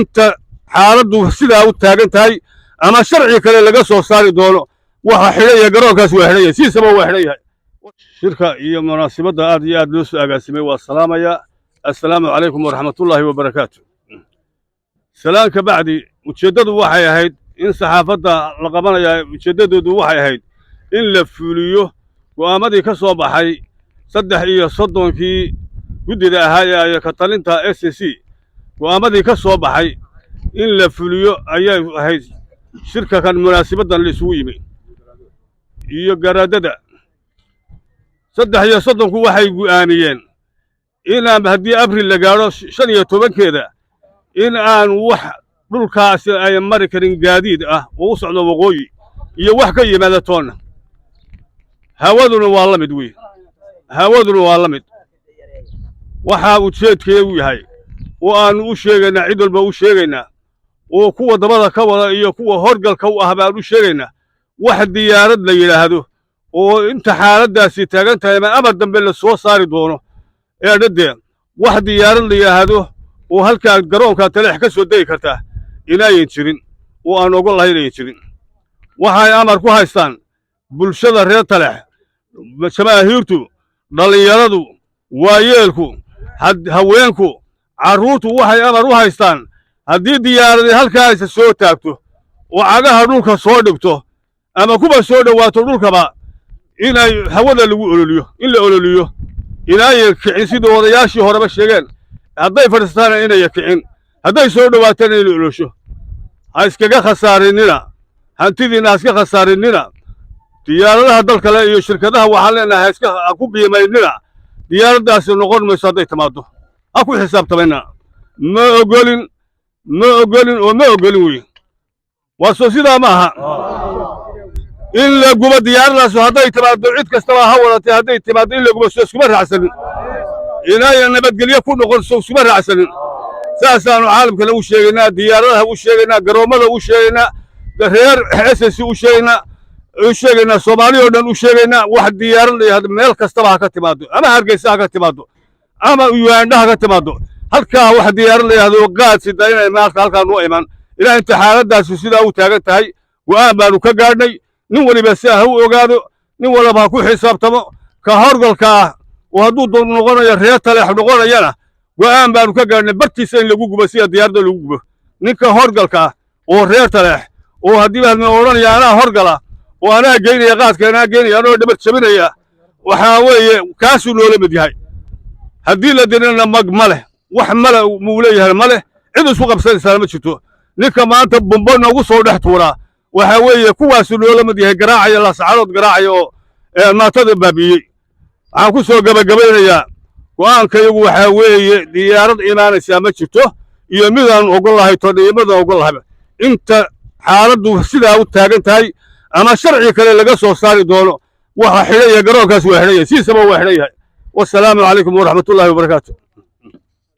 inta xaaladdu sidaa u taagan tahay ama sharci kale laga soo saari doono waxa xidhaya garoonkaas waa xidhaya siisaba waa xidhan yahay shirka iyo munaasabadda aad iyo aad loo soo agaasimay waa salaamaya assalaamu calaykum waraxmatullaahi wabarakaatu salaan ka bacdi ujeeddadu waxay ahayd in saxaafadda la qabanaya ujeeddadoodu waxay ahayd in la fuliyo go'aamadii ka soo baxay 33 guddida ahaa ee ka talinta SSC go'aamadii ka soo baxay in la fuliyo ayay ahayd shirka kan munaasabaddan la isugu yimi iyo garaadada 33 waxay go'aamiyeen in haddii abriil la gaaro 15keeda in aan wax dhulkaas ay mari karin gaadiid ah oo u socdo waqooyi iyo wax ka yimaada toona hawaduna waa la mid weey hawaduna waa la mid waxa ujeedkeedu yahay oo aan u sheegaynaa cid walba u sheegaynaa oo kuwa dabada ka wada iyo kuwa horgalka u ah baan u sheegaynaa wax diyaarad la yiraahdo oo inta xaaladaasi taagan tahay ama dambe la soo saari doono ee dhadee wax diyaarad la yiraahdo oo halka garoonka taleex ka soo deey kartaa inay jirin oo aan ogon lahayn inay jirin waxay amar ku haystaan bulshada reer taleex jamaahiirtu dhalinyaradu waayeelku haweenku carruurtu waxay amar u haystaan haddii diyaaradii halkaas soo taagto oo cagaha dhulka soo dhigto ama kuba soo dhawaato dhulkaba inay hawada lagu ololiyo in la ololiyo inay kicin sidoo odayaashii horeba sheegeen hadday fadhiistaan inay kicin hadday soo dhawaataan in la olosho ha iskaga khasaarinina hantidiina iska khasaarinina diyaaradaha dalka le iyo shirkadaha waxaan leenahay iska ku biimaynina diyaaraddaas noqon mayso hadday timaado ha ku xisaabtamayna ma ogolin weey waa soo sidaa ma aha in la gubo diyaaraddaas hadday timaado cid kastaba ha wadatay hadday timaado in la gubo soo iskuma raacsanin inay nabadgelyo ku noqon soo iskuma raacsanin saasaanu caalamkana u sheegaynaa diyaaradaha u sheegaynaa garoomada u sheegaynaa reer SSC u sheegaynaa Soomaaliya oo dhan u sheegaynaa wax diyaarad leeyahay meel kastaba ha ka timaado ama Hargeysa ha ka timaado ama Uganda ha ka timaado halka wax diyaarad leeyahay qaad sida inay maanta halkaan u iman ilaa inta xaaladaasi sidaa u taagan tahay go'aan baanu ka gaadhnay nin waliba si ah u ogaado nin walba ku xisaabtamo ka horgalka ah oo hadduu doon noqonayo reer taleex noqonayana go'aan baanu ka gaadhnay bartiisa in lagu gubo sida diyaaradda lagu gubo ninka horgalka ah oo reer taleex oo haddii baan oranaya anaa horgala oo anaa geynaya qaadka anaa geynaya anoo dhabar jabinaya waxa weeye kaasuu noola mid yahay haddii la dirina mag ma leh wax male muu leeyahay ma leh cid isku qabsanaysa ma jirto ninka maanta bombo nagu soo dhex tuuraa waxa weeye kuwaasuu noola mid yahay garaacaya la sacarood garaacaya oo maatada baabiyey waxaan ku soo gabagabaynayaa go'aanka iyagu waxa weeye diyaarad imaanaysa ma jirto iyo midaan ogol lahay toddobaadna ogol lahay inta xaaladdu sidaa u taagan tahay ama sharci kale laga soo saari doono waxa xidhaya garoonkaas waa xidhaya siisaba waa xidhan yahay wassalaamu calaykum waraxmatullaahi wabarakaatu